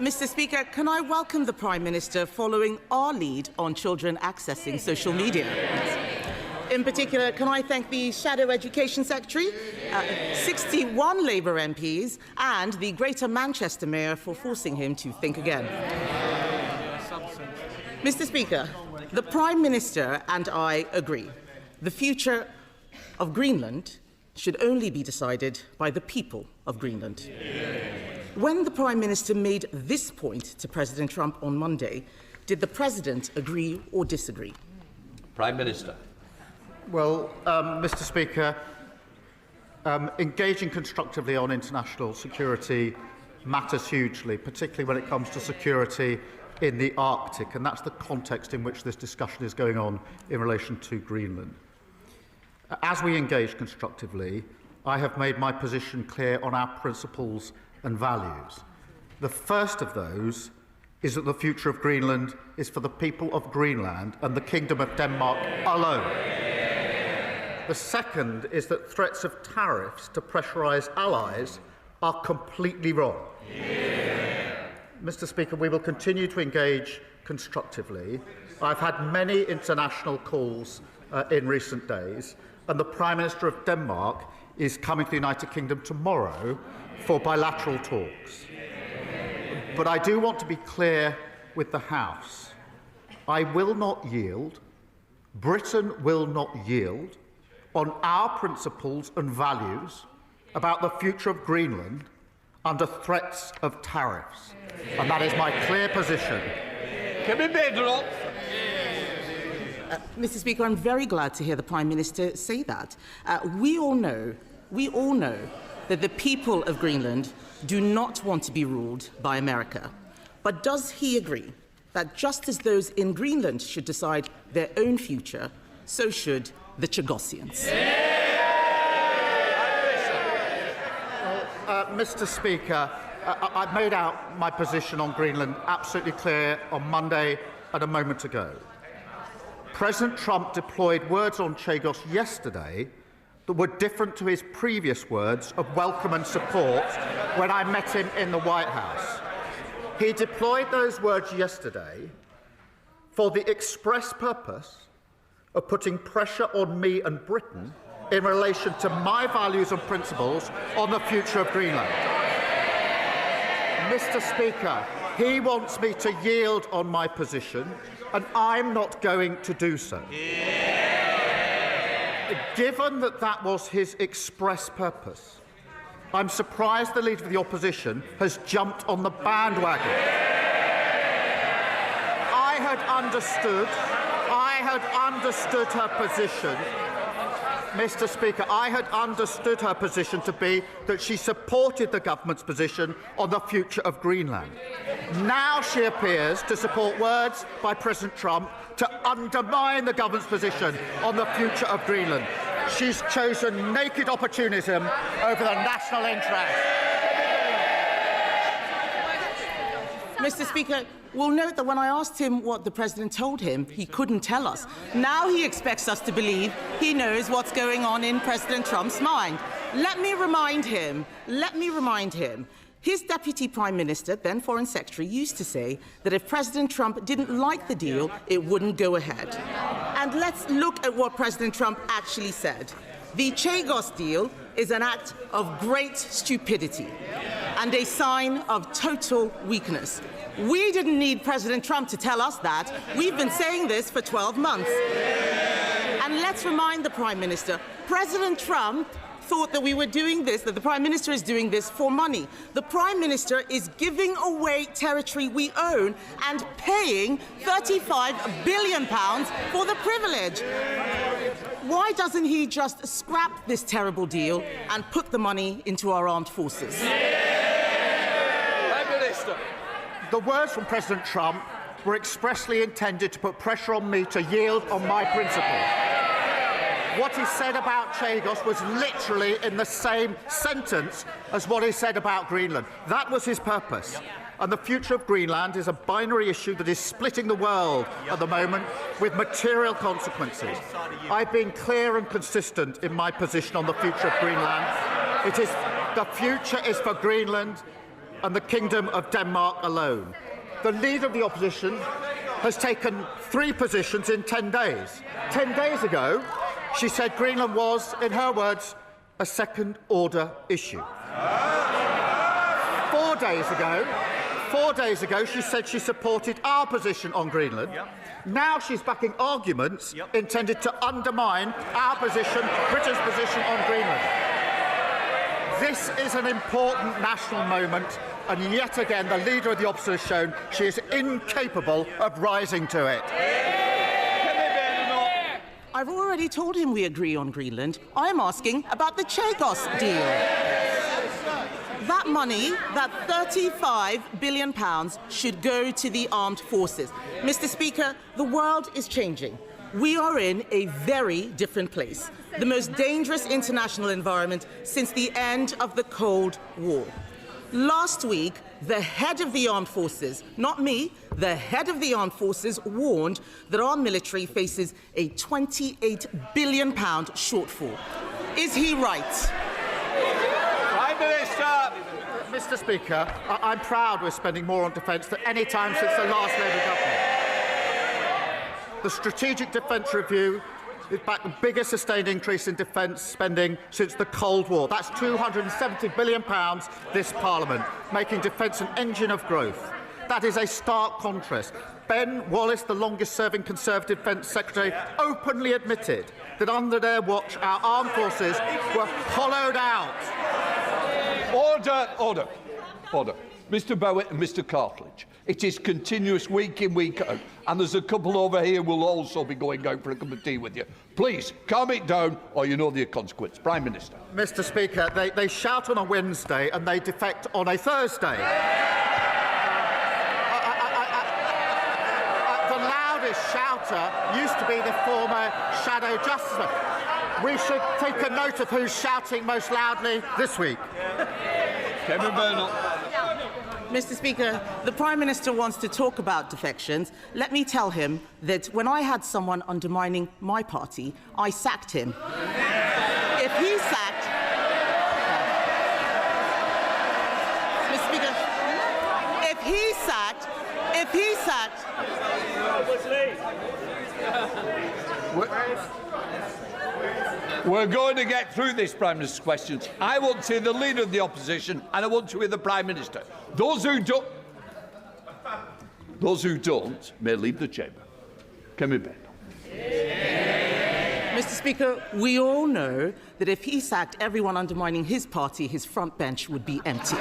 Mr. Speaker, can I welcome the Prime Minister following our lead on children accessing social media? In particular, can I thank the Shadow Education Secretary, 61 Labour MPs and the Greater Manchester Mayor for forcing him to think again. Mr. Speaker, the Prime Minister and I agree. The future of Greenland should only be decided by the people of Greenland. When the Prime Minister made this point to President Trump on Monday, did the President agree or disagree? Prime Minister. Well, Mr. Speaker, engaging constructively on international security matters hugely, particularly when it comes to security in the Arctic, and that's the context in which this discussion is going on in relation to Greenland. As we engage constructively, I have made my position clear on our principles and values. The first of those is that the future of Greenland is for the people of Greenland and the Kingdom of Denmark alone. The second is that threats of tariffs to pressurise allies are completely wrong. Mr. Speaker, we will continue to engage constructively. I've had many international calls in recent days, and the Prime Minister of Denmark is coming to the United Kingdom tomorrow for bilateral talks. But I do want to be clear with the House. I will not yield, Britain will not yield on our principles and values about the future of Greenland under threats of tariffs. And that is my clear position. Mr. Speaker, I'm very glad to hear the Prime Minister say that. We all know that the people of Greenland do not want to be ruled by America. But does he agree that just as those in Greenland should decide their own future, so should the Chagossians? Mr. Speaker, I've made out my position on Greenland absolutely clear on Monday and a moment ago. President Trump deployed words on Chagos yesterday that were different to his previous words of welcome and support when I met him in the White House. He deployed those words yesterday for the express purpose of putting pressure on me and Britain in relation to my values and principles on the future of Greenland. Mr. Speaker, he wants me to yield on my position, and I'm not going to do so. Given that that was his express purpose, I'm surprised the Leader of the Opposition has jumped on the bandwagon. I had understood her position. Mr. Speaker, I had understood her position to be that she supported the government's position on the future of Greenland. Now she appears to support words by President Trump to undermine the government's position on the future of Greenland. She's chosen naked opportunism over the national interest. Mr. Speaker, we'll note that when I asked him what the President told him, he couldn't tell us. Now he expects us to believe he knows what's going on in President Trump's mind. Let me remind him, his Deputy Prime Minister, then Foreign Secretary, used to say that if President Trump didn't like the deal, it wouldn't go ahead. And let's look at what President Trump actually said. The Chagos deal is an act of great stupidity and a sign of total weakness. We didn't need President Trump to tell us that. We've been saying this for 12 months. And let's remind the Prime Minister, President Trump thought that we were doing this, that the Prime Minister is doing this for money. The Prime Minister is giving away territory we own and paying £35 billion for the privilege. Why doesn't he just scrap this terrible deal and put the money into our armed forces? Prime Minister. The words from President Trump were expressly intended to put pressure on me to yield on my principles. What he said about Chagos was literally in the same sentence as what he said about Greenland. That was his purpose. And the future of Greenland is a binary issue that is splitting the world at the moment with material consequences. I've been clear and consistent in my position on the future of Greenland. The future is for Greenland and the Kingdom of Denmark alone. The Leader of the Opposition has taken 3 positions in 10 days. 10 days ago, she said Greenland was, in her words, a second-order issue. 4 days ago, she said she supported our position on Greenland. Now she's backing arguments intended to undermine our position, Britain's position on Greenland. This is an important national moment, and yet again the Leader of the Opposition has shown she is incapable of rising to it. I've already told him we agree on Greenland. I'm asking about the Chagos deal. That money, that £35 billion, should go to the armed forces. Mr. Speaker, the world is changing. We are in a very different place, the most dangerous international environment since the end of the Cold War. Last week, the head of the armed forces, not me, the head of the armed forces warned that our military faces a £28 billion shortfall. Is he right? Prime Minister! Mr. Speaker, I'm proud we're spending more on defence than any time since the last Labour government. The Strategic Defence Review is back the biggest sustained increase in defence spending since the Cold War. That's £270 billion this Parliament, making defence an engine of growth. That is a stark contrast. Ben Wallace, the longest-serving Conservative Defence Secretary, openly admitted that under their watch our armed forces were hollowed out. Order, order, order. Mr. Bowitt and Mr. Cartledge, it is continuous week in, week out, and there's a couple over here who will also be going out for a cup of tea with you. Please, calm it down, or you know the consequence. Prime Minister. Mr. Speaker, they shout on a Wednesday and they defect on a Thursday. The loudest shouter used to be the former Shadow Justice. We should take a note of who's shouting most loudly this week. Kevin Bernal. Mr. Speaker, the Prime Minister wants to talk about defections. Let me tell him that when I had someone undermining my party, I sacked him. If he sacked... Mr. Speaker, if he sacked... We're going to get through this Prime Minister's questions. I want to hear the Leader of the Opposition and I want to hear the Prime Minister. Those who don't may leave the chamber. Come in, Ben. Mr. Speaker, we all know that if he sacked everyone undermining his party, his front bench would be empty.